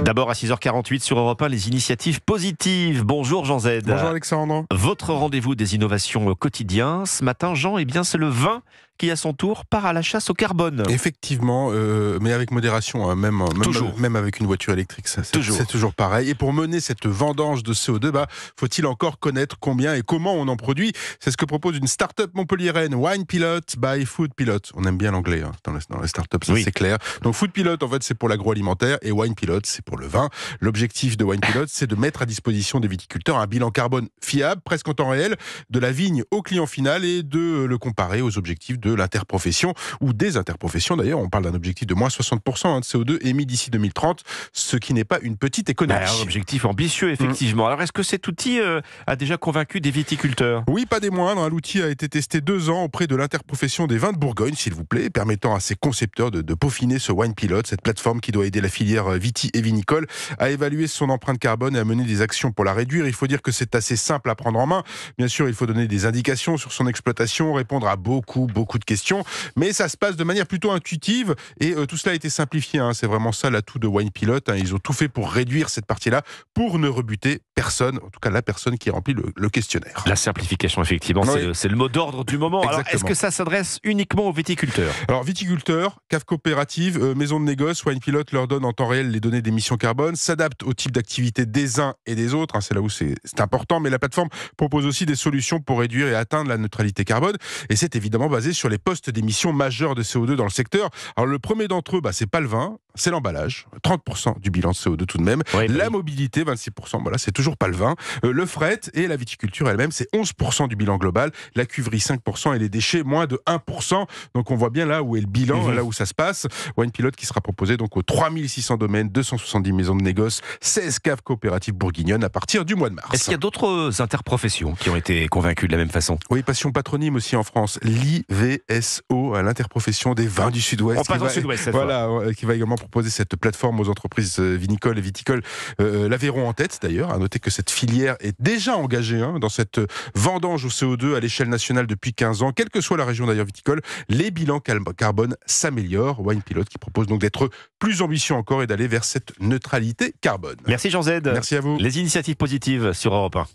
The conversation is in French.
D'abord à 6h48 sur Europe 1, les initiatives positives. Bonjour Jean Z. Bonjour Alexandre. Votre rendez-vous des innovations au quotidien. Ce matin, Jean, c'est le vin qui, à son tour, part à la chasse au carbone. Effectivement, mais avec modération, hein, même avec une voiture électrique, c'est toujours pareil. Et pour mener cette vendange de CO2, faut-il encore connaître combien et comment on en produit? C'est ce que propose une start-up montpelliéraine, Wine Pilot by Food Pilot. On aime bien l'anglais dans les start-up, ça c'est clair. Donc Food Pilot, en fait, c'est pour l'agroalimentaire et Wine Pilot, c'est pour le vin. L'objectif de Wine Pilot, c'est de mettre à disposition des viticulteurs un bilan carbone fiable, presque en temps réel, de la vigne au client final et de le comparer aux objectifs de l'interprofession ou des interprofessions. D'ailleurs, on parle d'un objectif de moins 60% de CO2 émis d'ici 2030, ce qui n'est pas une petite économie. Un objectif ambitieux, effectivement. Alors, est-ce que cet outil a déjà convaincu des viticulteurs? Oui, pas des moindres. L'outil a été testé 2 ans auprès de l'interprofession des vins de Bourgogne, s'il vous plaît, permettant à ses concepteurs de peaufiner ce Wine Pilot, cette plateforme qui doit aider la filière viti et vinicole à évaluer son empreinte carbone et à mener des actions pour la réduire. Il faut dire que c'est assez simple à prendre en main. Bien sûr, il faut donner des indications sur son exploitation, répondre à beaucoup de questions, mais ça se passe de manière plutôt intuitive et tout cela a été simplifié. C'est vraiment ça l'atout de Wine Pilot. Ils ont tout fait pour réduire cette partie-là, pour ne rebuter personne, en tout cas la personne qui remplit le questionnaire. La simplification, effectivement, c'est le mot d'ordre du moment. Alors, est-ce que ça s'adresse uniquement aux viticulteurs? Alors, viticulteurs, caves coopératives, maisons de négoce, Wine Pilot leur donne en temps réel les données d'émissions carbone, s'adapte au type d'activité des uns et des autres. C'est là où c'est important, mais la plateforme propose aussi des solutions pour réduire et atteindre la neutralité carbone. Et c'est évidemment basé sur les postes d'émissions majeurs de CO2 dans le secteur. Alors, le premier d'entre eux, c'est pas le vin, c'est l'emballage. 30% du bilan de CO2 tout de même. La mobilité, 26%, c'est toujours pas le vin. Le fret et la viticulture elle-même, c'est 11% du bilan global. La cuverie, 5% et les déchets, moins de 1%. Donc, on voit bien là où est le bilan, là où ça se passe. Wine Pilot qui sera proposé donc aux 3600 domaines, 270 maisons de négoce, 16 caves coopératives bourguignonnes à partir du mois de mars. Est-ce qu'il y a d'autres interprofessions qui ont été convaincues de la même façon? Oui, Passion Patronyme aussi en France. L'IVSO, l'interprofession des vins du Sud-Ouest. On passe au Sud-Ouest cette fois. Qui va également proposer cette plateforme aux entreprises vinicoles et viticoles. L'Aveyron en tête d'ailleurs. À noter que cette filière est déjà engagée dans cette vendange au CO2 à l'échelle nationale depuis 15 ans. Quelle que soit la région d'ailleurs viticole, les bilans carbone s'améliorent. Wine Pilot qui propose donc d'être plus ambitieux encore et d'aller vers cette neutralité carbone. Merci Jean Z. Merci à vous. Les initiatives positives sur Europe 1.